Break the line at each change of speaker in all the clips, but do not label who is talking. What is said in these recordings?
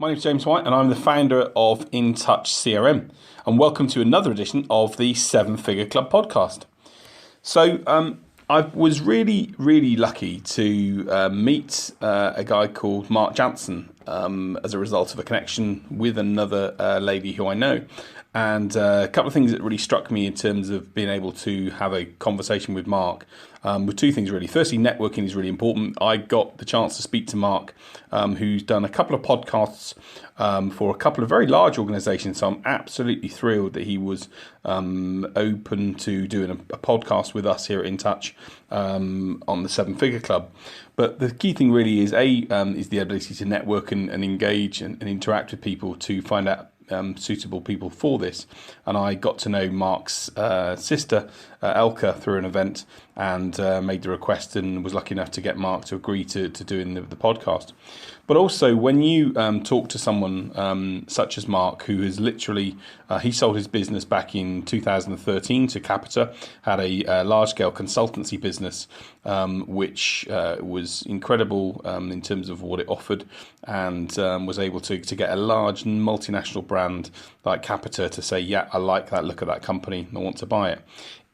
My name is James White and I'm the founder of In Touch CRM, and welcome to another edition of the Seven Figure Club podcast. So I was really lucky to meet a guy called Marc Jantzen as a result of a connection with another lady who I know. And a couple of things that really struck me in terms of being able to have a conversation with Marc were two things really. Firstly, networking is really important. I got the chance to speak to Marc, who's done a couple of podcasts for a couple of very large organisations. So I'm absolutely thrilled that he was open to doing a podcast with us here at In Touch on the Seven Figure Club. But the key thing really is is the ability to network and engage and interact with people to find out suitable people for this. And I got to know Marc's sister, Elka, through an event and made the request and was lucky enough to get Marc to agree to doing the podcast. But also when you talk to someone such as Marc, who has literally, he sold his business back in 2013 to Capita, had a large-scale consultancy business, which was incredible in terms of what it offered, and was able to get a large multinational brand like Capita to say, yeah, I like that look at that company, I want to buy it.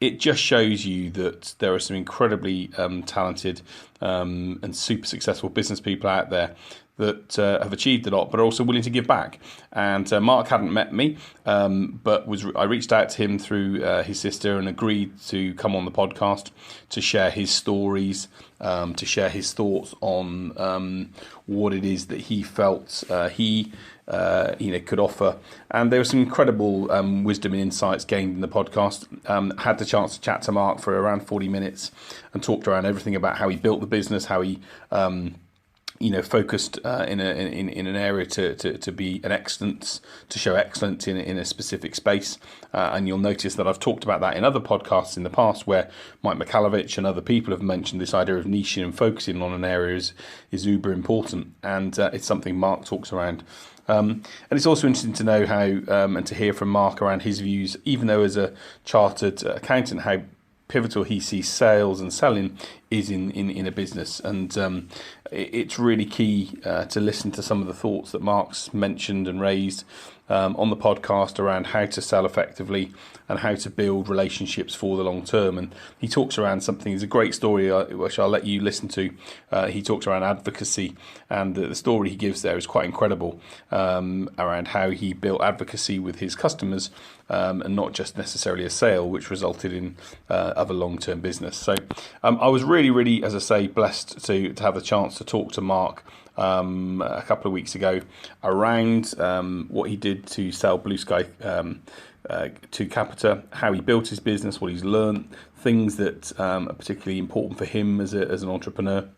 It just shows you that there are some incredibly talented and super successful business people out there that have achieved a lot, but are also willing to give back. And Marc hadn't met me, but I reached out to him through his sister and agreed to come on the podcast to share his stories, to share his thoughts on what it is that he felt he could offer. And there was some incredible wisdom and insights gained in the podcast. Had the chance to chat to Marc for around 40 minutes and talked around everything about how he built the business, how he focused in an area to be an excellence, to show excellence in a specific space. And you'll notice that I've talked about that in other podcasts in the past, where Mike Michalowicz and other people have mentioned this idea of niching and focusing on an area is uber important. And it's something Marc talks around. And it's also interesting to know how and to hear from Marc around his views, even though as a chartered accountant, how pivotal he sees sales and selling is in a business. And it's really key to listen to some of the thoughts that Marc's mentioned and raised on the podcast around how to sell effectively and how to build relationships for the long term. And he talks around something, it's a great story which I'll let you listen to. He talks around advocacy, and the story he gives there is quite incredible around how he built advocacy with his customers and not just necessarily a sale, which resulted in other long-term business. So I was really, as I say, blessed to have the chance to talk to Marc a couple of weeks ago around what he did to sell Blue Sky to Capita, how he built his business, what he's learned, things that are particularly important for him as an entrepreneur,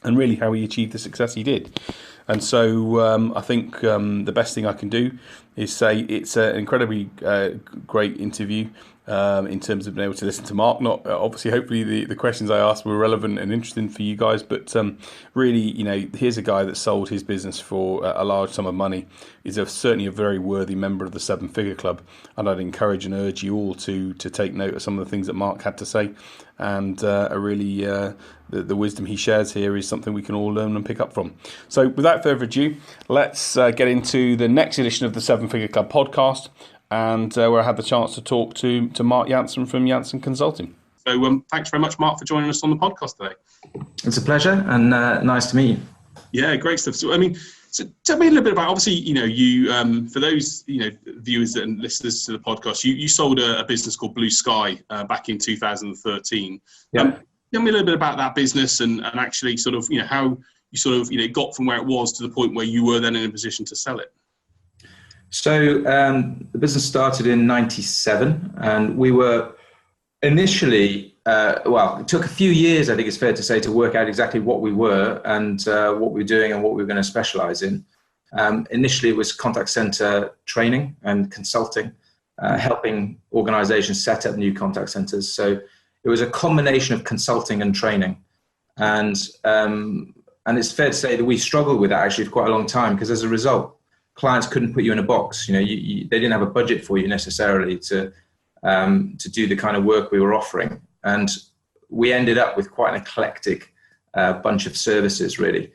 and really how he achieved the success he did. And so I think the best thing I can do is say it's an incredibly great interview in terms of being able to listen to Marc. Not obviously, hopefully the questions I asked were relevant and interesting for you guys, but really, here's a guy that sold his business for a large sum of money, is certainly a very worthy member of the Seven Figure Club, and I'd encourage and urge you all to take note of some of the things that Marc had to say, and the wisdom he shares here is something we can all learn and pick up from. So without further ado, let's get into the next edition of the Seven Figure Club podcast, and where I had the chance to talk to Marc Jantzen from Jantzen Consulting. So thanks very much, Marc, for joining us on the podcast today.
It's a pleasure, and nice to meet you.
Yeah, great stuff. So tell me a little bit about, obviously, you for those viewers and listeners to the podcast, you sold a business called Blue Sky back in 2013.
Yeah.
Tell me a little bit about that business and actually sort of how you sort of got from where it was to the point where you were then in a position to sell it.
So the business started in '97, and we were initially, it took a few years, I think it's fair to say, to work out exactly what we were and what we were doing and what we were going to specialize in. Initially, it was contact center training and consulting, helping organizations set up new contact centers. So it was a combination of consulting and training. And it's fair to say that we struggled with that actually for quite a long time, because as a result, clients couldn't put you in a box. They didn't have a budget for you necessarily to do the kind of work we were offering. And we ended up with quite an eclectic bunch of services, really.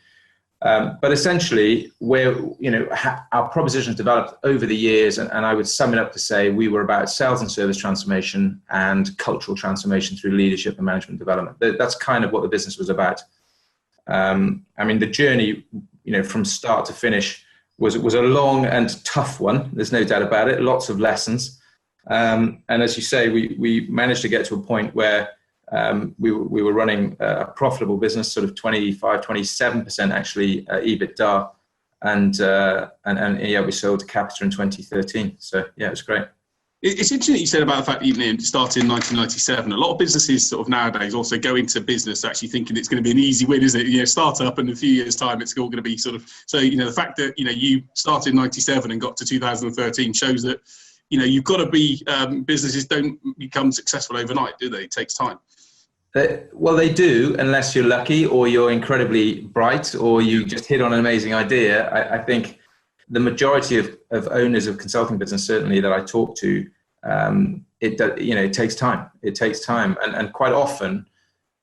But essentially, our proposition has developed over the years, and I would sum it up to say we were about sales and service transformation and cultural transformation through leadership and management development. That's kind of what the business was about. The journey, from start to finish was a long and tough one. There's no doubt about it. Lots of lessons. And as you say, we managed to get to a point where we were running a profitable business, sort of 27% actually EBITDA, and we sold to Capita in 2013. So yeah, it was great.
It's interesting you said about the fact that you started in 1997. A lot of businesses sort of nowadays also go into business actually thinking it's going to be an easy win, isn't it? Start up and in a few years' time it's all going to be sort of. So the fact that you started in 97 and got to 2013 shows that you've got to be businesses don't become successful overnight, do they? It takes time.
Well, they do, unless you're lucky or you're incredibly bright or you just hit on an amazing idea. I think the majority of owners of consulting business, certainly that I talk to, it takes time. It takes time. And quite often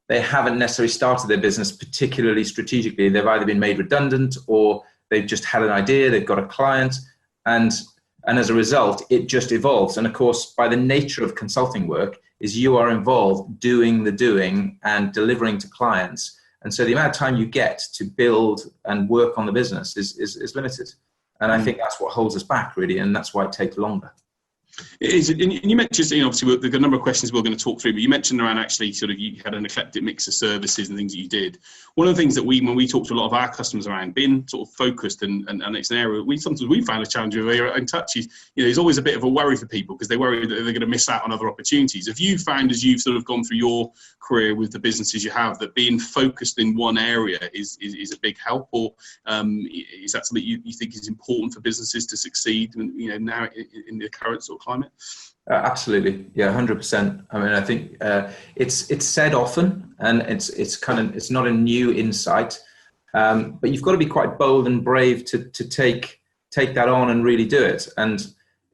they haven't necessarily started their business particularly strategically. They've either been made redundant or they've just had an idea, they've got a client, and as a result, it just evolves. And of course, by the nature of consulting work, is you are involved doing the doing and delivering to clients. And so the amount of time you get to build and work on the business is limited. And I think that's what holds us back, really, and that's why it takes longer.
It is, and you mentioned, obviously, there's a number of questions we're going to talk through, but you mentioned around actually sort of you had an eclectic mix of services and things that you did. One of the things that when we talk to a lot of our customers around being sort of focused and it's an area we found a challenge with in touch is, there's always a bit of a worry for people because they worry that they're going to miss out on other opportunities. Have you found as you've sort of gone through your career with the businesses you have that being focused in one area is a big help, or is that something you think is important for businesses to succeed now in the current sort of climate?
Absolutely, yeah, 100%. I think it's said often, and it's not a new insight, but you've got to be quite bold and brave to take that on and really do it. And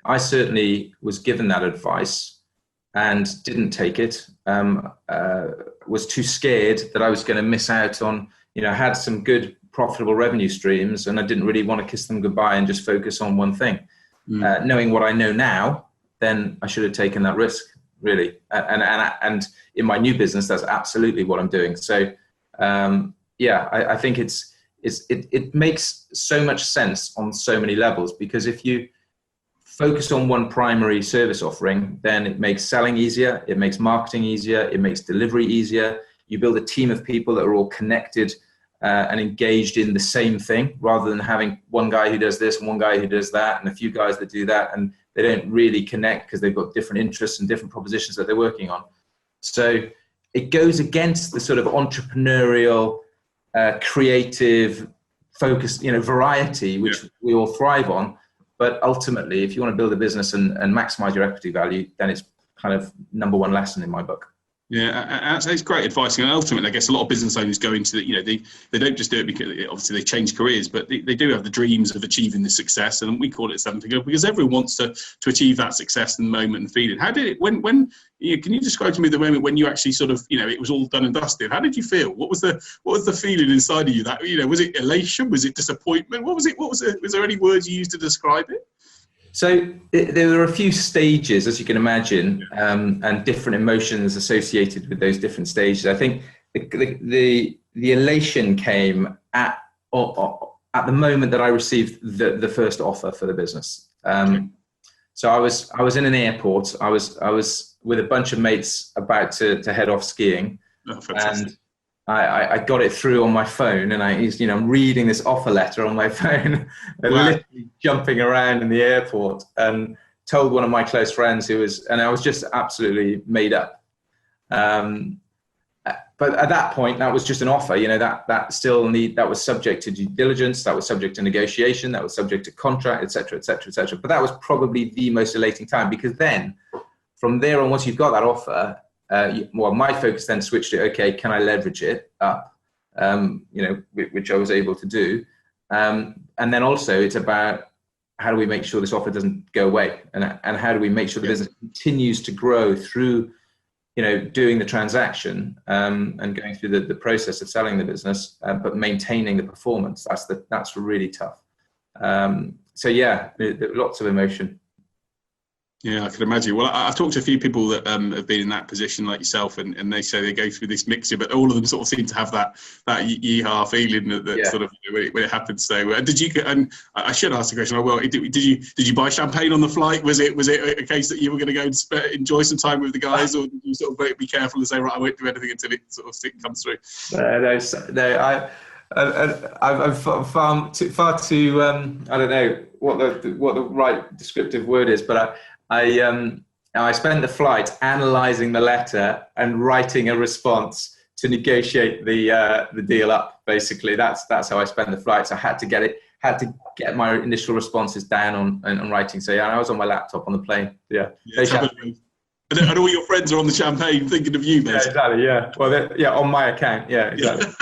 I certainly was given that advice and didn't take it. Was too scared that I was going to miss out on. I had some good profitable revenue streams, and I didn't really want to kiss them goodbye and just focus on one thing. Knowing what I know now, then I should have taken that risk, really. And in my new business, that's absolutely what I'm doing. So, I think it makes so much sense on so many levels, because if you focus on one primary service offering, then it makes selling easier, it makes marketing easier, it makes delivery easier. You build a team of people that are all connected and engaged in the same thing, rather than having one guy who does this and one guy who does that and a few guys that do that, and they don't really connect because they've got different interests and different propositions that they're working on. So it goes against the sort of entrepreneurial, creative, focused, variety, which we all thrive on. But ultimately, if you want to build a business and maximize your equity value, then it's kind of number one lesson in my book.
Yeah, it's great advice. And ultimately, I guess a lot of business owners go into the, they don't just do it because obviously they change careers, but they do have the dreams of achieving the success. And we call it seven figure because everyone wants to achieve that success in the moment and feeling. How did it, when can you describe to me the moment when you actually sort of, it was all done and dusted? How did you feel? What was the feeling inside of you? That, was it elation? Was it disappointment? Was there any words you used to describe it?
So there were a few stages, as you can imagine, and different emotions associated with those different stages. I think the elation came at the moment that I received the first offer for the business. So I was in an airport. I was with a bunch of mates about to head off skiing, and I got it through on my phone, and I'm reading this offer letter on my phone, and literally jumping around in the airport, and told one of my close friends and I was just absolutely made up. But at that point, that was just an offer, that was subject to due diligence, that was subject to negotiation, that was subject to contract, et cetera, et cetera, et cetera. But that was probably the most elating time, because then from there on, once you've got that offer, my focus then switched to, okay, can I leverage it up? Which I was able to do. And then also it's about, how do we make sure this offer doesn't go away? And how do we make sure the business continues to grow through doing the transaction and going through the process of selling the business, but maintaining the performance. That's really tough. So yeah, lots of emotion.
Yeah, I can imagine. Well, I've talked to a few people that have been in that position like yourself, and they say they go through this mixture, but all of them sort of seem to have that yeehaw feeling that sort of when it happens. So, did you? And I should ask the question. Well, did you buy champagne on the flight? Was it a case that you were going to go and enjoy some time with the guys, or did you sort of be careful and say, right, I won't do anything until it sort of comes through?
No, I'm far too. I don't know what the right descriptive word is, but I spent the flight analysing the letter and writing a response to negotiate the deal up. Basically, that's how I spent the flight. So I had to get my initial responses down on writing. So yeah, I was on my laptop on the plane. Yeah.
And all your friends are on the champagne thinking of you, basically.
Yeah, exactly. Yeah. Well, on my account. Yeah, exactly.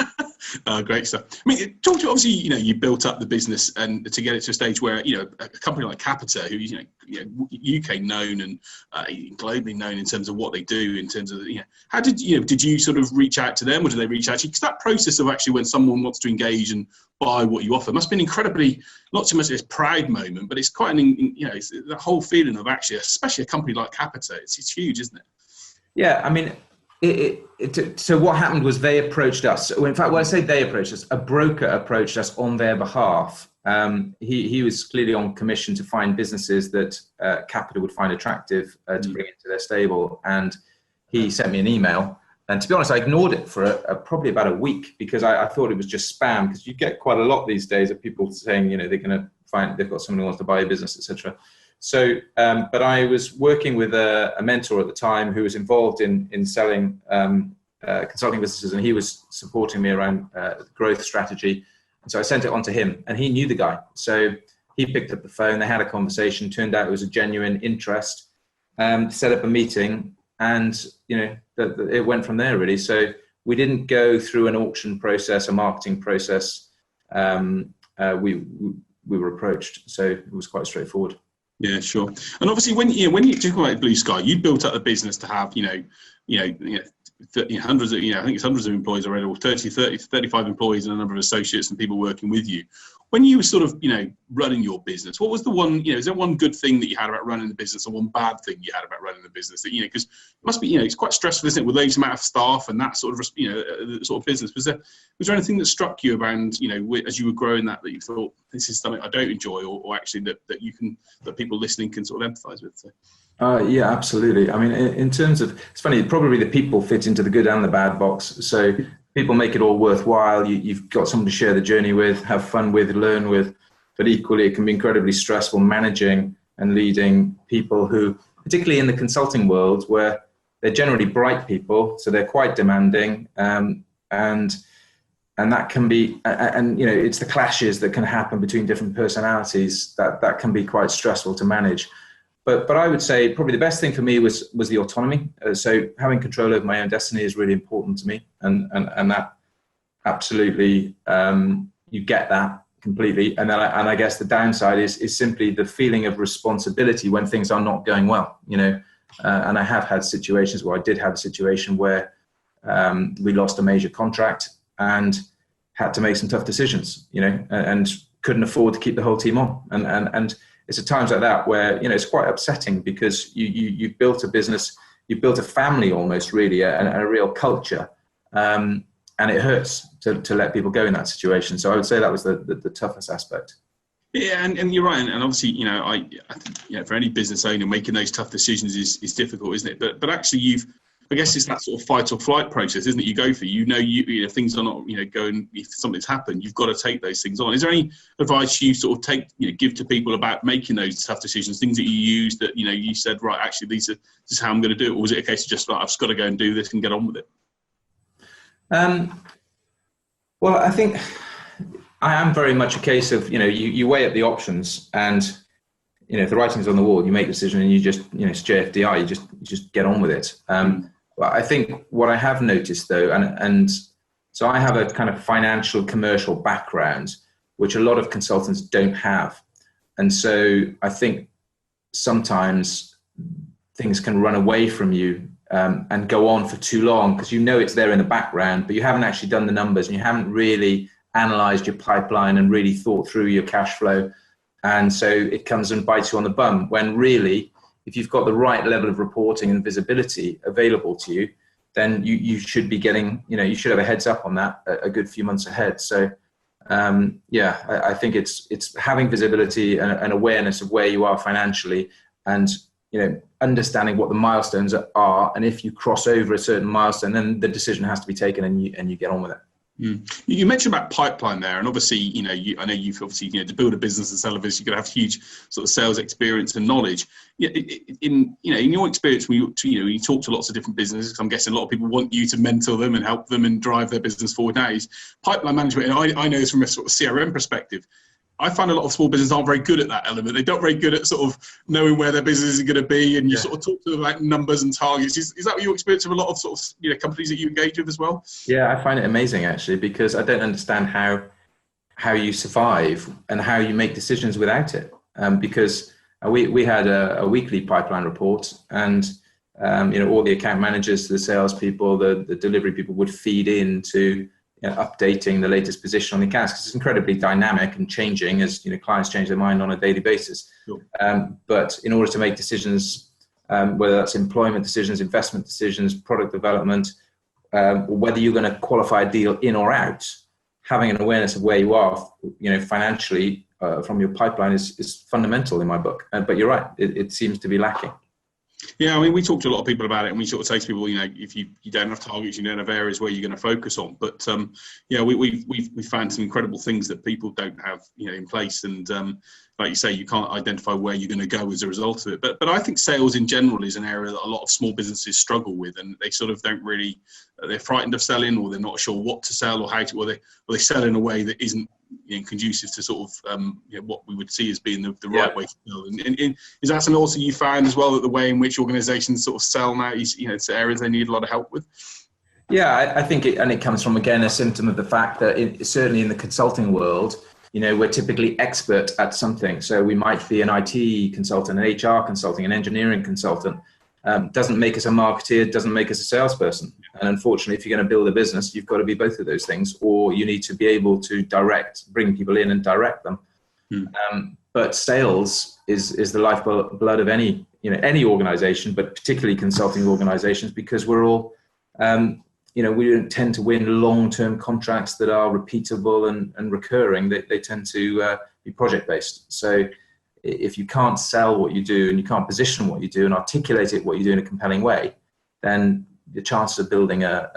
Great stuff. I mean, talk to obviously, you built up the business and to get it to a stage where, a company like Capita, who is, UK known and globally known in terms of what they do, in terms of, how did you sort of reach out to them, or did they reach out to you? Because that process of actually when someone wants to engage and buy what you offer must have been incredibly, not so much this proud moment, but it's quite it's that whole feeling of actually, especially a company like Capita, it's huge, isn't it?
Yeah, I mean, so what happened was they approached us. In fact, when I say they approached us, a broker approached us on their behalf. He was clearly on commission to find businesses that Capita would find attractive to bring into their stable. And he sent me an email. And to be honest, I ignored it for probably about a week because I thought it was just spam, because you get quite a lot these days of people saying, they're going to find they've got someone who wants to buy a business, etc. So, but I was working with a mentor at the time who was involved in selling consulting businesses, and he was supporting me around growth strategy. And so I sent it on to him, and he knew the guy. So he picked up the phone, they had a conversation, turned out it was a genuine interest, set up a meeting, and, it went from there really. So we didn't go through an auction process, a marketing process. We were approached, so it was quite straightforward.
Yeah, sure. And obviously, when you talk about Blue Sky, you built up a business to have, hundreds of, I think it's hundreds of employees already, or 30, 35 employees and a number of associates and people working with you. When you were sort of, running your business, what was the one, is there one good thing that you had about running the business, or one bad thing you had about running the business that, because it must be, it's quite stressful, isn't it, with those amount of staff and that sort of, sort of business. Was there anything that struck you around, as you were growing that you thought, this is something I don't enjoy, or actually that people listening can sort of empathise with? So.
Yeah, absolutely. I mean, in terms of, it's funny, probably the people fit into the good and the bad box. So people make it all worthwhile. You've got someone to share the journey with, have fun with, learn with, but equally it can be incredibly stressful managing and leading people who, particularly in the consulting world, where they're generally bright people, so they're quite demanding, and that can be, and it's the clashes that can happen between different personalities that can be quite stressful to manage. But I would say probably the best thing for me was the autonomy. So having control over my own destiny is really important to me, and that absolutely, you get that completely. And then I guess the downside is simply the feeling of responsibility when things are not going well. And I have had situations where I did have a situation where we lost a major contract and had to make some tough decisions, and couldn't afford to keep the whole team on, and it's at times like that where, it's quite upsetting, because you've built a business, you've built a family almost, really, and a real culture. And it hurts to let people go in that situation. So I would say that was the toughest aspect.
Yeah, and you're right. And obviously, I think, for any business owner, making those tough decisions is difficult, isn't it? But actually I guess it's that sort of fight or flight process, isn't it? You go through, if things are not, going, if something's happened, you've got to take those things on. Is there any advice you sort of give to people about making those tough decisions, things that you use that, you said, right, actually, this is how I'm going to do it? Or was it a case of just like, I've just got to go and do this and get on with it?
Well, I think I am very much a case of, you weigh up the options, and, if the writing's on the wall, you make a decision and you just, it's JFDI, you just get on with it. Well, I think what I have noticed though, and so I have a kind of financial commercial background, which a lot of consultants don't have. And so I think sometimes things can run away from you and go on for too long because you know it's there in the background, but you haven't actually done the numbers and you haven't really analyzed your pipeline and really thought through your cash flow. And so it comes and bites you on the bum, when really, if you've got the right level of reporting and visibility available to you, then you should be getting, you should have a heads up on that a good few months ahead. So I think it's having visibility and awareness of where you are financially, and understanding what the milestones are, and if you cross over a certain milestone, then the decision has to be taken, and you get on with it.
You mentioned about pipeline there, and obviously, I know you've obviously, to build a business and sell a business, you've got to have huge sort of sales experience and knowledge. In your experience, when you talk to lots of different businesses, I'm guessing a lot of people want you to mentor them and help them and drive their business forward. Now, is pipeline management, and I know this from a sort of CRM perspective, I find a lot of small businesses aren't very good at that element. They're not very good at sort of knowing where their business is going to be, and you sort of talk to them about numbers and targets. Is that what your experience of a lot of sort of companies that you engage with as well? Yeah,
I find it amazing actually, because I don't understand how you survive and how you make decisions without it. Because we had a weekly pipeline report, and all the account managers, the salespeople, the delivery people would feed into updating the latest position on the accounts, because it's incredibly dynamic and changing as clients change their mind on a daily basis.
Sure.
But in order to make decisions, whether that's employment decisions, investment decisions, product development, whether you're going to qualify a deal in or out, having an awareness of where you are, financially from your pipeline is fundamental in my book. But you're right, it seems to be lacking.
Yeah, I mean, we talk to a lot of people about it, and we sort of say to people, if you don't have targets, you don't have areas where you're going to focus on. But we've found some incredible things that people don't have, in place, and like you say, you can't identify where you're going to go as a result of it. But I think sales in general is an area that a lot of small businesses struggle with, and they sort of don't really, they're frightened of selling, or they're not sure what to sell or how to, or they sell in a way that isn't conducive to sort of what we would see as being the right way to sell. And is that something also you found as well, that the way in which organisations sort of sell now is it's areas they need a lot of help with?
Yeah, I think it comes from, again, a symptom of the fact that certainly in the consulting world, we're typically expert at something. So we might be an IT consultant, an HR consultant, an engineering consultant. Doesn't make us a marketeer, doesn't make us a salesperson. And unfortunately, if you're going to build a business, you've got to be both of those things, or you need to be able to bring people in and direct them. But sales is the lifeblood of any organization, but particularly consulting organizations, because we're all, we don't tend to win long-term contracts that are repeatable and recurring. They tend to be project-based. So if you can't sell what you do, and you can't position what you do and articulate what you do in a compelling way, then the chances of building a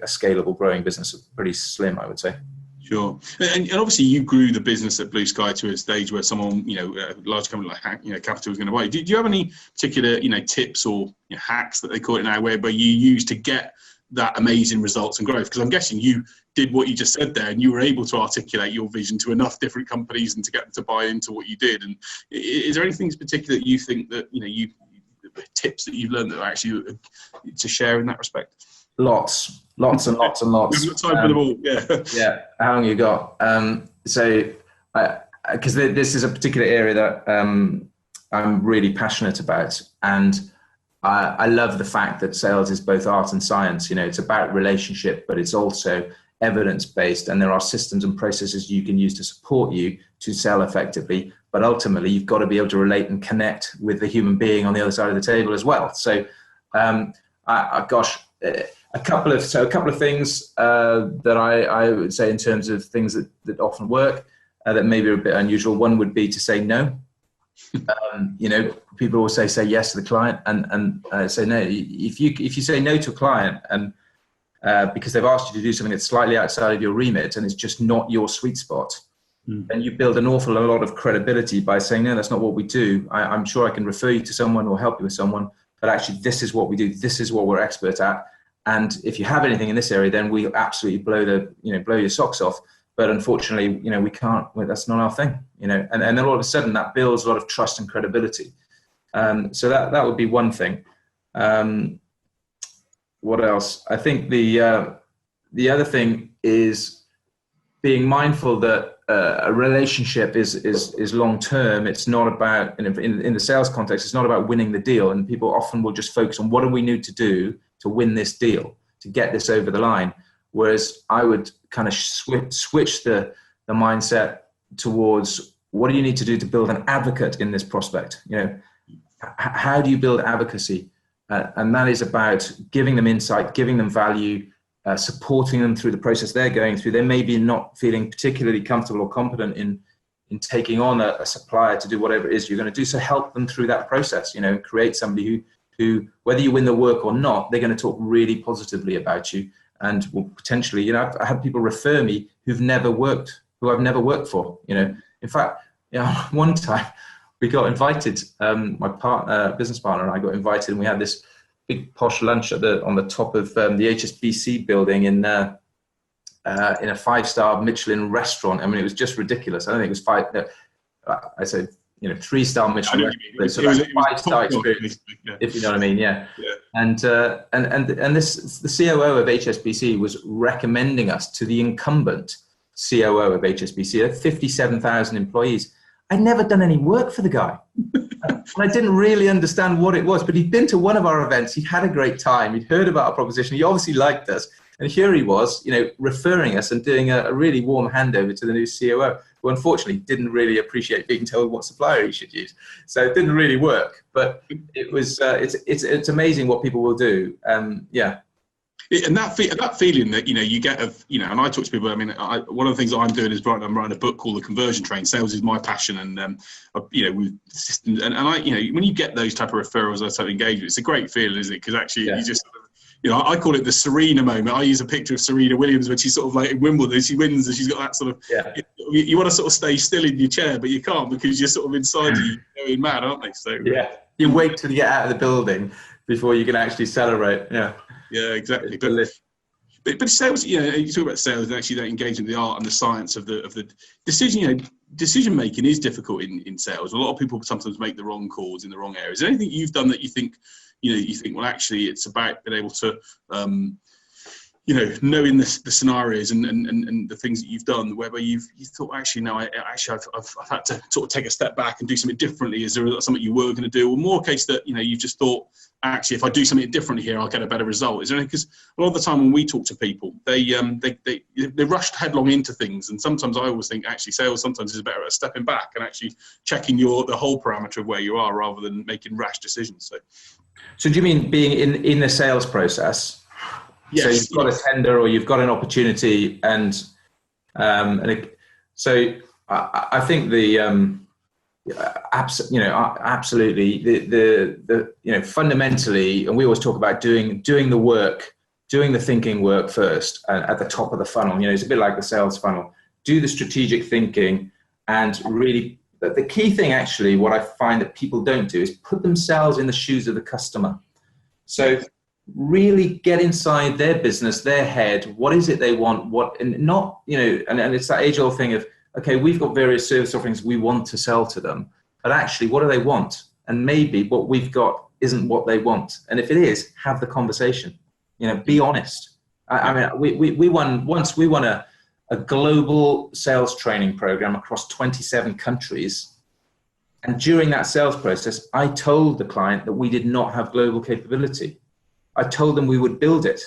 scalable, growing business are pretty slim, I would say.
Sure. And obviously you grew the business at Blue Sky to a stage where someone, a large company like Capita was going to buy. Do you have any particular, tips or hacks that they call it now, whereby you use to get that amazing results and growth? Because I'm guessing you did what you just said there, and you were able to articulate your vision to enough different companies and to get them to buy into what you did. And is there anything in particular that you think that, tips that you've learned that are actually to share in that respect?
Lots and lots and lots.
We've got time for them all.
Yeah. How long you got? Because this is a particular area that I'm really passionate about, and I love the fact that sales is both art and science. It's about relationship, but it's also evidence-based, and there are systems and processes you can use to support you to sell effectively. But ultimately, you've got to be able to relate and connect with the human being on the other side of the table as well. So, a couple of things that I would say in terms of things that often work that maybe are a bit unusual. One would be to say no. People always say yes to the client, and say no. If you say no to a client and because they've asked you to do something that's slightly outside of your remit and it's just not your sweet spot, then you build an awful lot of credibility by saying, no, that's not what we do. I'm sure I can refer you to someone or help you with someone, but actually this is what we do. This is what we're expert at. And if you have anything in this area, then we absolutely blow your socks off. But unfortunately, we can't. That's not our thing. And then all of a sudden that builds a lot of trust and credibility. So that would be one thing. What else? I think the other thing is being mindful that a relationship is long term. It's not about, in the sales context, it's not about winning the deal. And people often will just focus on what do we need to do to win this deal, to get this over the line. Whereas I would kind of switch the mindset towards what do you need to do to build an advocate in this prospect? How do you build advocacy? And that is about giving them insight, giving them value, supporting them through the process they're going through. They may be not feeling particularly comfortable or competent in taking on a supplier to do whatever it is you're going to do. So help them through that process, create somebody who, whether you win the work or not, they're going to talk really positively about you and will potentially, I've had people refer me who I've never worked for, In fact, one time we got invited, my business partner and I got invited, and we had this big posh lunch on the top of the HSBC building in a 5-star Michelin restaurant. I mean, it was just ridiculous. I don't think it was I said, 3-star Michelin restaurant, so like 5-star experience, if you know what I mean. Yeah. And the COO of HSBC was recommending us to the incumbent COO of HSBC, 57,000 employees. I'd never done any work for the guy. And I didn't really understand what it was, but he'd been to one of our events. He'd had a great time. He'd heard about our proposition. He obviously liked us. And here he was, referring us and doing a really warm handover to the new COO, who unfortunately didn't really appreciate being told what supplier he should use. So it didn't really work, but it was, it's amazing what people will do.
And that feeling that you get of and I talk to people. I mean, one of the things that I'm doing is I'm writing a book called The Conversion Train. Sales is my passion, and with systems, and I when you get those type of referrals, those type of engagement, it's a great feeling, isn't it? Because actually, you just I call it the Serena moment. I use a picture of Serena Williams when she's sort of like in Wimbledon, she wins and she's got that sort of. You want to sort of stay still in your chair, but you can't because you're sort of inside you going mad, aren't they? So
you wait till you get out of the building before you can actually celebrate.
Yeah, exactly. But sales, you talk about sales and actually that engagement, the art and the science of the decision. Decision making is difficult in sales. A lot of people sometimes make the wrong calls in the wrong areas. Is there anything you've done that you think, well, actually, it's about being able to, knowing the scenarios and the things that you've done, whereby you've thought, actually, no, I've had to sort of take a step back and do something differently. Is there something you were going to do, or more case that you've just thought, actually, if I do something differently here, I'll get a better result? Is there anything? Because a lot of the time when we talk to people, they rushed headlong into things, and sometimes I always think actually sales sometimes is better at stepping back and actually checking the whole parameter of where you are rather than making rash decisions.
So do you mean being in the sales process? Yes. So you've got a tender or you've got an opportunity, and so I think the absolutely the fundamentally, and we always talk about doing the work, doing the thinking work first at the top of the funnel. It's a bit like the sales funnel. Do the strategic thinking, and really the key thing, actually, what I find that people don't do is put themselves in the shoes of the customer. So really get inside their business, their head. What is it they want? And it's that age-old thing of, okay, we've got various service offerings we want to sell to them, but actually, what do they want? And maybe what we've got isn't what they want. And if it is, have the conversation. Be honest. I mean, we won a global sales training program across 27 countries. And during that sales process, I told the client that we did not have global capability. I told them we would build it.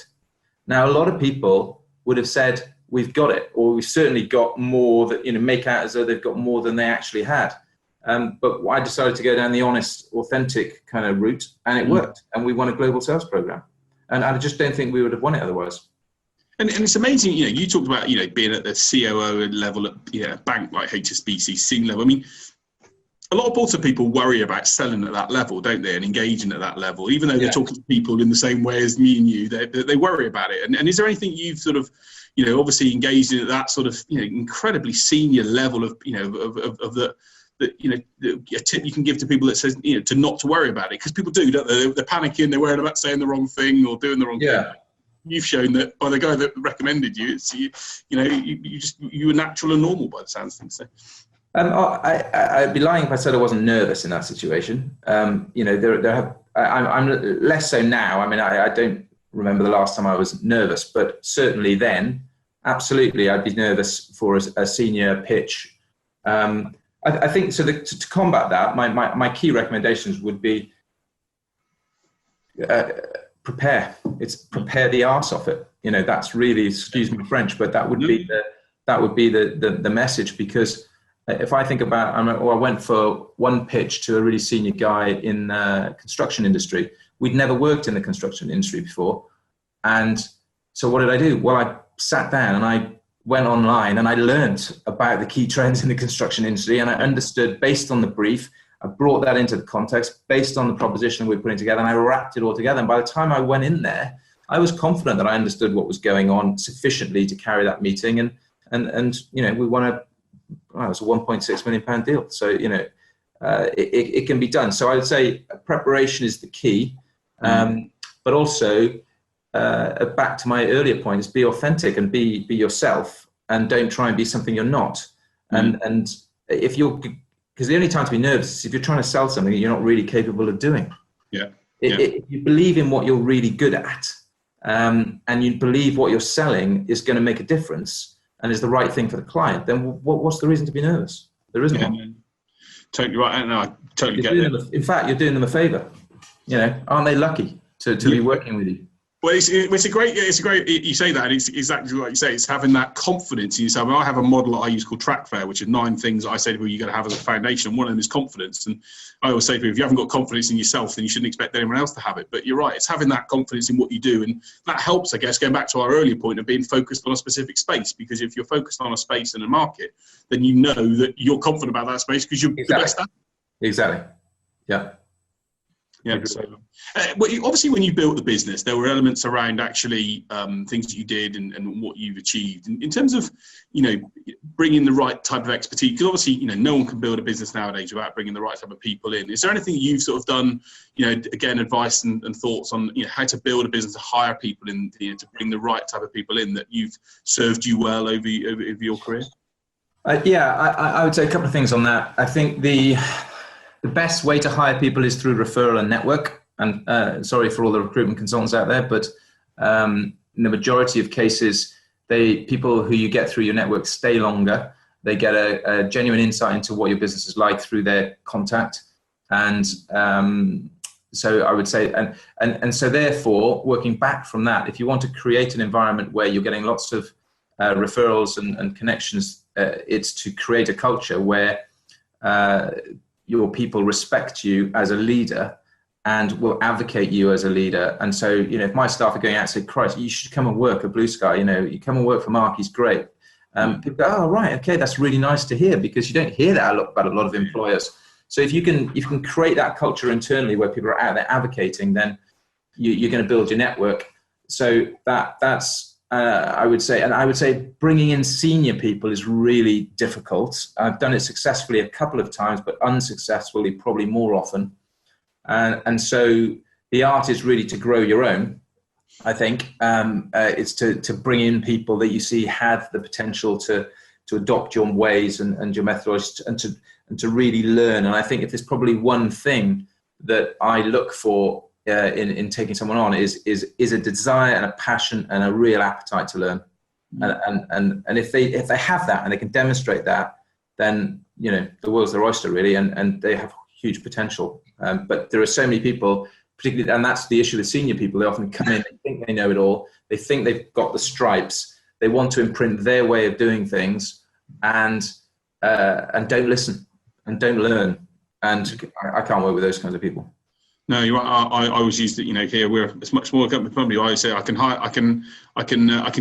Now, a lot of people would have said, we've got it, or we've certainly got more that, make out as though they've got more than they actually had. But I decided to go down the honest, authentic kind of route, and it worked. And we won a global sales program. And I just don't think we would have won it otherwise.
And it's amazing, you talked about, being at the COO level at a bank like HSBC, C level. I mean, a lot of people worry about selling at that level, don't they, and engaging at that level, even though they're talking to people in the same way as me and you. They worry about it. And is there anything you've sort of, obviously engaged in at that sort of, incredibly senior level of, a tip you can give to people that says, to not to worry about it? Because people do, don't they? They're panicking, they're worried about saying the wrong thing or doing the wrong thing. You've shown that by the guy that recommended you, it's you were natural and normal by the sounds of things. So.
I'd be lying if I said I wasn't nervous in that situation. I'm less so now. I mean, I don't remember the last time I was nervous, but certainly then, absolutely, I'd be nervous for a senior pitch. I think so. To combat that, my key recommendations would be prepare. It's prepare the arse off it. You know, that's really, excuse my French, but that would be the message. Because if I think about, I went for one pitch to a really senior guy in the construction industry. We'd never worked in the construction industry before, and so what did I do? Well, I sat down and I went online and I learned about the key trends in the construction industry, and I understood based on the brief. I brought that into the context based on the proposition we were putting together, and I wrapped it all together. And by the time I went in there, I was confident that I understood what was going on sufficiently to carry that meeting. And you know, we won it was a £1.6 million deal. So, you know, it can be done. So I would say preparation is the key, but also back to my earlier point is be authentic and be yourself, and don't try and be something you're not. And if you're, because the only time to be nervous is if you're trying to sell something that you're not really capable of doing. If you believe in what you're really good at, and you believe what you're selling is going to make a difference and is the right thing for the client, then what's the reason to be nervous? There isn't one.
Totally right. No, I totally get it.
In fact, you're doing them a favor. You know, aren't they lucky to be working with you?
Well, it's a great, you say that, and it's exactly what you say. It's having that confidence in yourself. I have a model that I use called Track Fair, which is 9 things that I say to people you've got to have as a foundation. And one of them is confidence. And I always say to people, if you haven't got confidence in yourself, then you shouldn't expect anyone else to have it. But you're right, it's having that confidence in what you do. And that helps, I guess, going back to our earlier point of being focused on a specific space. Because if you're focused on a space and a market, then you know that you're confident about that space because you're the best at it.
Exactly. Yeah.
Yeah. So, obviously, when you built the business, there were elements around actually things that you did and what you've achieved. In terms of, you know, bringing the right type of expertise, because obviously, you know, no one can build a business nowadays without bringing the right type of people in. Is there anything you've sort of done, you know, again, advice and thoughts on, you know, how to build a business, to hire people in, you know, to bring the right type of people in that you've served you well over your career?
I would say a couple of things on that. I think the best way to hire people is through referral and network. And sorry for all the recruitment consultants out there, but in the majority of cases, people who you get through your network stay longer. They get a genuine insight into what your business is like through their contact. And so I would say, and so therefore, working back from that, if you want to create an environment where you're getting lots of referrals and connections, it's to create a culture where your people respect you as a leader and will advocate you as a leader. And so, you know, if my staff are going out and say, Christ, you should come and work at Blue Sky, you know, you come and work for Marc, he's great. People go, oh, right, okay, that's really nice to hear, because you don't hear that about a lot of employers. So if you can create that culture internally where people are out there advocating, then you're going to build your network. So that's, I would say bringing in senior people is really difficult. I've done it successfully a couple of times, but unsuccessfully probably more often. And so the art is really to grow your own. I think it's to bring in people that you see have the potential to adopt your ways and your methodologies and to really learn. And I think if there's probably one thing that I look for in taking someone on is a desire and a passion and a real appetite to learn. And if they have that and they can demonstrate that, then, you know, the world's their oyster really, and they have huge potential. But there are so many people, particularly, and that's the issue with senior people. They often come in, they think they know it all. They think they've got the stripes. They want to imprint their way of doing things, and don't listen and don't learn. And I can't work with those kinds of people.
No, you're right. I always use that. You know, here we're a much smaller company. I always say I can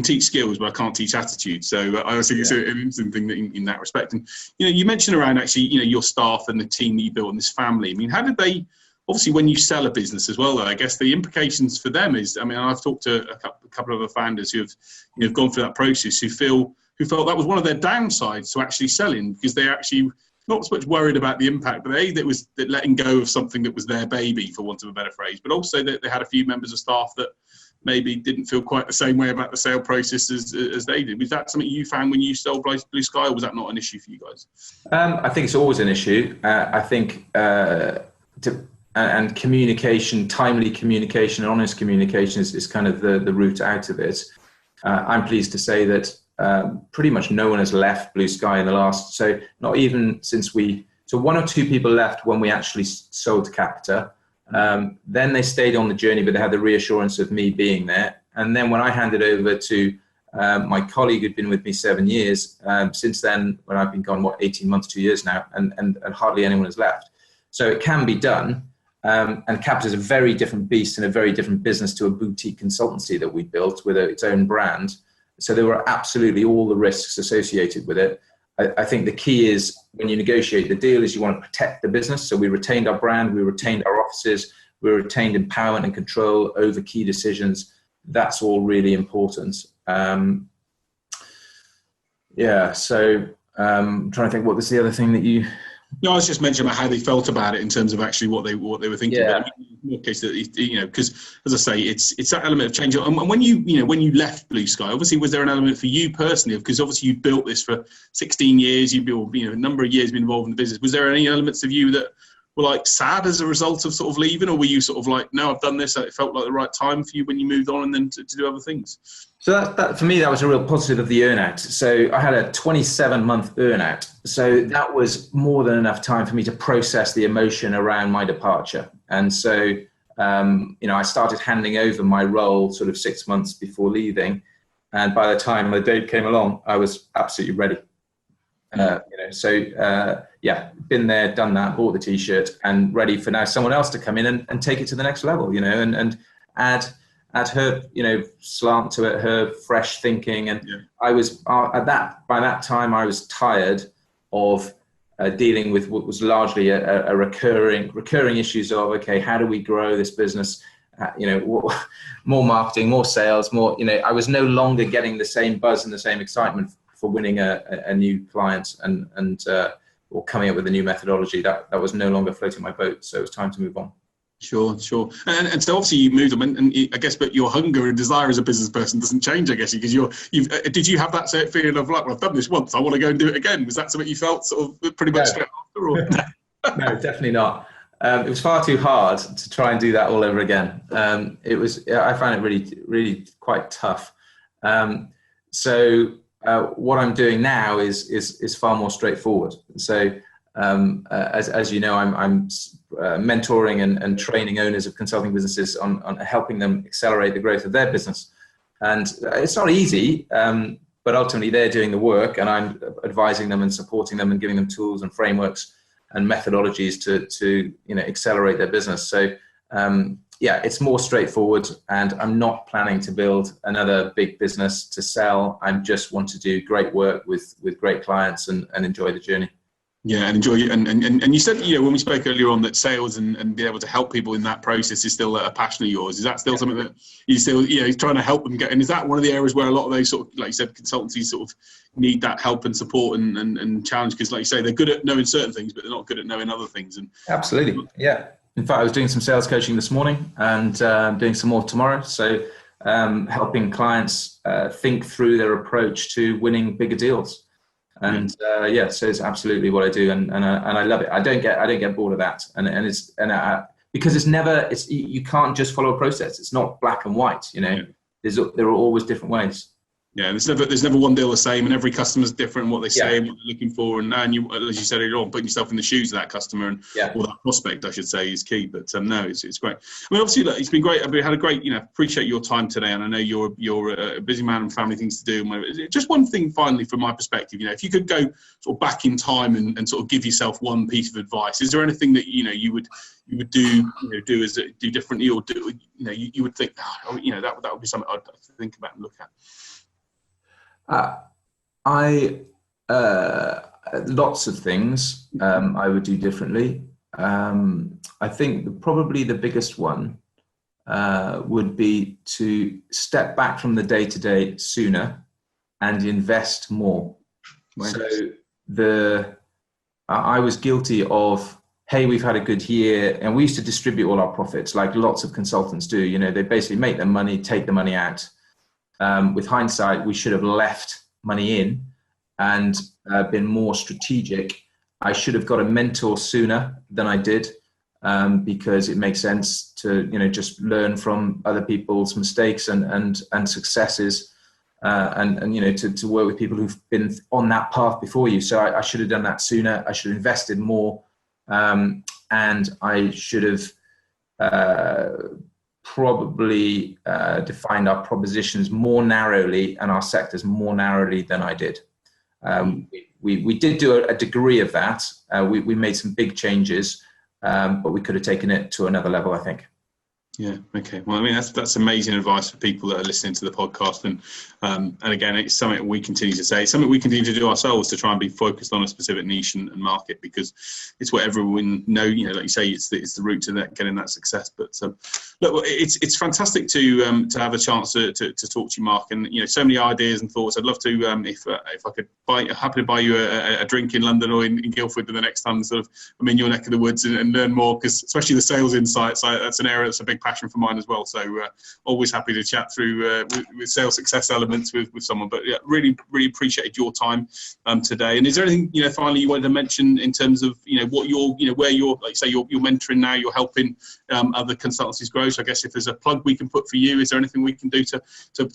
teach skills, but I can't teach attitude. So I always think it's an interesting thing in that respect. And you know, you mentioned around actually, you know, your staff and the team that you built and this family. I mean, how did they? Obviously, when you sell a business as well, though, I guess the implications for them is. I mean, I've talked to a couple of other founders who have gone through that process, who felt that was one of their downsides to actually selling, because they actually. Not so much worried about the impact, but that letting go of something that was their baby, for want of a better phrase, but also that they had a few members of staff that maybe didn't feel quite the same way about the sale process as they did. Was that something you found when you sold Blue Sky, or was that not an issue for you guys?
I think it's always an issue. I think and communication, timely communication, and honest communication is kind of the route out of it. I'm pleased to say that pretty much no one has left Blue Sky in the last, so not even since so one or two people left when we actually sold to Capita. Then they stayed on the journey, but they had the reassurance of me being there. And then when I handed over to my colleague who'd been with me 7 years, since then, when I've been gone, 18 months, 2 years now, and hardly anyone has left. So it can be done. And Capita is a very different beast and a very different business to a boutique consultancy that we built with its own brand. So there were absolutely all the risks associated with it. I think the key is when you negotiate the deal is you want to protect the business. So we retained our brand, we retained our offices, we retained empowerment and control over key decisions. That's all really important. So I'm trying to think, what was the other thing that you...
No, I was just mentioning about how they felt about it in terms of actually what they were thinking.
Yeah.
But in your case, because as I say, it's that element of change. And when you left Blue Sky, obviously, was there an element for you personally? Because obviously you built this for 16 years. You built, a number of years been involved in the business. Was there any elements of you that were like sad as a result of sort of leaving, or were you sort of like, no, I've done this, and it felt like the right time for you when you moved on and then to do other things?
So that for me, that was a real positive of the earnout. So I had a 27-month earnout. So that was more than enough time for me to process the emotion around my departure. And so, I started handing over my role sort of 6 months before leaving. And by the time the date came along, I was absolutely ready. Been there, done that, bought the T-shirt, and ready for now someone else to come in and take it to the next level, and add her, slant to it, her fresh thinking. And I was by that time, I was tired of dealing with what was largely a recurring issues of, okay, how do we grow this business? More marketing, more sales, more, I was no longer getting the same buzz and the same excitement for winning a new client or coming up with a new methodology. That was no longer floating my boat. So it was time to move on.
Sure. And so obviously you moved on, and I guess, but your hunger and desire as a business person doesn't change, I guess, because did you have that sort of feeling of like, well, I've done this once, I want to go and do it again? Was that something you felt sort of pretty much straight after? Or?
No, definitely not. It was far too hard to try and do that all over again. I found it really, really quite tough. What I'm doing now is far more straightforward. So, as you know, I'm mentoring and training owners of consulting businesses on helping them accelerate the growth of their business. And it's not easy, but ultimately they're doing the work, and I'm advising them and supporting them and giving them tools and frameworks and methodologies to accelerate their business. So it's more straightforward, and I'm not planning to build another big business to sell. I just want to do great work with great clients and enjoy the journey.
Yeah, and enjoy it. And you said, when we spoke earlier on, that sales and being able to help people in that process is still a passion of yours. Is that still something that you still, trying to help them get? And is that one of the areas where a lot of those sort of, like you said, consultancies sort of need that help and support and challenge? Because like you say, they're good at knowing certain things, but they're not good at knowing other things. And
absolutely, yeah. In fact, I was doing some sales coaching this morning and doing some more tomorrow. So helping clients think through their approach to winning bigger deals. And so it's absolutely what I do, and I love it. I don't get bored of that, because you can't just follow a process. It's not black and white. There are always different ways.
Yeah, there's never one deal the same, and every customer's different, what they say and what they're looking for, and you, as you said earlier on, putting yourself in the shoes of that customer or that prospect, I should say, is key. But no, it's great. I mean, obviously, look, it's been great. We had a great, appreciate your time today, and I know you're a busy man and family things to do. Just one thing, finally, from my perspective, if you could go sort of back in time and sort of give yourself one piece of advice, is there anything that you would do differently, or do you would think that would be something I'd think about and look at?
Lots of things I would do differently. I think probably the biggest one would be to step back from the day-to-day sooner and invest more. Right. So I was guilty of, hey, we've had a good year, and we used to distribute all our profits like lots of consultants do. They basically make their money, take the money out. With hindsight, we should have left money in and been more strategic. I should have got a mentor sooner than I did, because it makes sense to just learn from other people's mistakes and successes. and to work with people who've been on that path before you. So I should have done that sooner. I should have invested more, and I should have probably defined our propositions more narrowly and our sectors more narrowly than I did. We did do a degree of that. We made some big changes, but we could have taken it to another level, I think.
Yeah. Okay. Well, I mean, that's amazing advice for people that are listening to the podcast, and again, it's something we continue to say. It's something we continue to do ourselves to try and be focused on a specific niche and market, because it's what everyone know. Like you say, it's the route to that, getting that success. But look, it's fantastic to have a chance to talk to you, Marc, and so many ideas and thoughts. I'd love to if I could happy to buy you a drink in London or in Guildford the next time I'm in your neck of the woods and learn more, because especially the sales insights, that's an area that's a big passion for mine as well. So always happy to chat through with sales success elements with someone. But yeah, really appreciated your time today. And is there anything finally you wanted to mention in terms of what you're where you're, like say, you're mentoring now, you're helping other consultancies grow? So I guess if there's a plug we can put for you, is there anything we can do to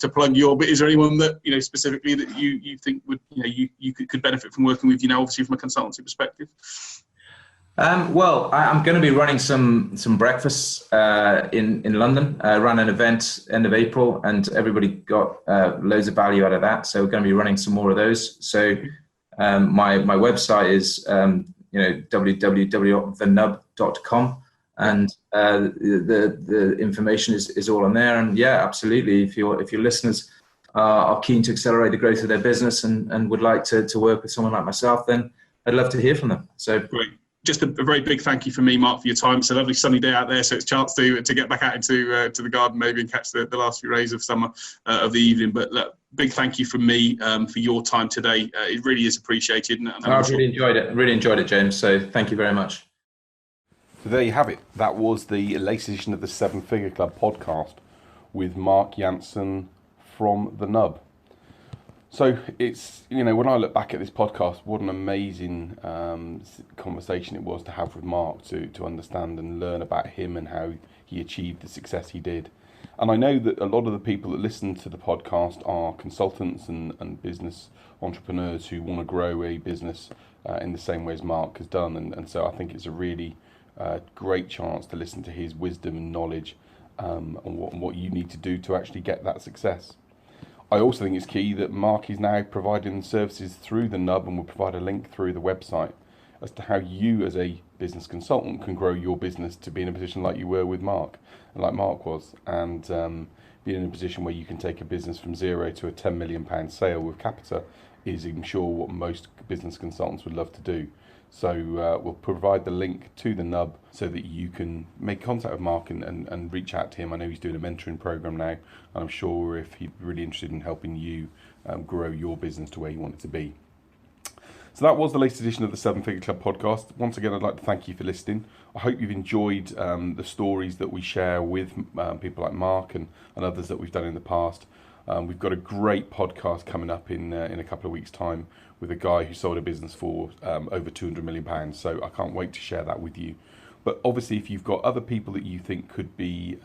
plug your? But is there anyone that specifically that you think would you could benefit from working with obviously from a consultancy perspective?
Well, I'm going to be running some breakfasts in London. I ran an event end of April, and everybody got loads of value out of that. So we're going to be running some more of those. So my website is www.thenub.com, and the information is all on there. And yeah, absolutely. If your listeners are keen to accelerate the growth of their business and would like to work with someone like myself, then I'd love to hear from them. So
great. Just a very big thank you from me, Marc, for your time. It's a lovely sunny day out there, so it's a chance to get back out into to the garden maybe and catch the last few rays of summer of the evening. But look, big thank you from me for your time today. It really is appreciated. And
I really enjoyed it. Really enjoyed it, James. So thank you very much.
So there you have it. That was the latest edition of the Seven Figure Club podcast with Marc Jantzen from the Nub. So it's, when I look back at this podcast, what an amazing conversation it was to have with Marc, to understand and learn about him and how he achieved the success he did. And I know that a lot of the people that listen to the podcast are consultants and business entrepreneurs who want to grow a business in the same way as Marc has done. And so I think it's a really great chance to listen to his wisdom and knowledge on what you need to do to actually get that success. I also think it's key that Marc is now providing services through the Nub, and will provide a link through the website as to how you as a business consultant can grow your business to be in a position like you were with Marc, and like Marc was, and be in a position where you can take a business from zero to a £10 million sale with Capita is, I'm sure, what most business consultants would love to do. So we'll provide the link to the Nub so that you can make contact with Marc and reach out to him. I know he's doing a mentoring program now, and I'm sure if he'd be really interested in helping you grow your business to where you want it to be. So that was the latest edition of the Seven Figure Club podcast. Once again, I'd like to thank you for listening. I hope you've enjoyed the stories that we share with people like Marc and others that we've done in the past. We've got a great podcast coming up in a couple of weeks' time with a guy who sold a business for over £200 million. So I can't wait to share that with you. But obviously, if you've got other people that you think could be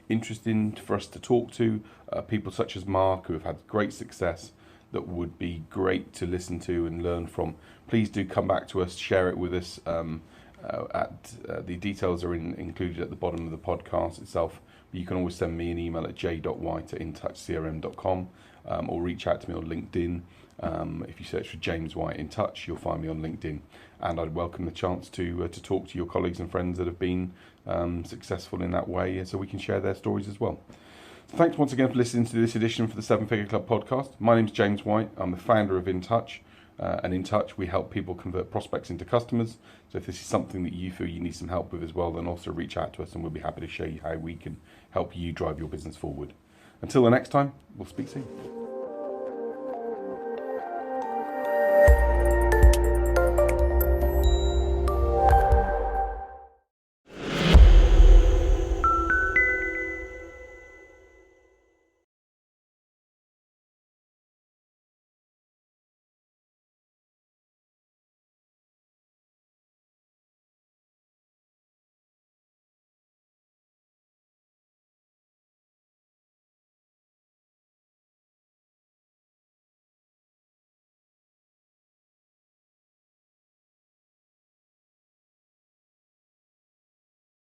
interesting for us to talk to, people such as Marc who have had great success that would be great to listen to and learn from, please do come back to us, share it with us. The details are included at the bottom of the podcast itself. You can always send me an email at j.white@intouchcrm.com or reach out to me on LinkedIn. If you search for James White in Touch, you'll find me on LinkedIn, and I'd welcome the chance to talk to your colleagues and friends that have been successful in that way, so we can share their stories as well. So thanks once again for listening to this edition for the Seven Figure Club podcast. My name's James White. I'm the founder of In Touch, and In Touch we help people convert prospects into customers. So if this is something that you feel you need some help with as well, then also reach out to us and we'll be happy to show you how we can help you drive your business forward. Until the next time, we'll speak soon.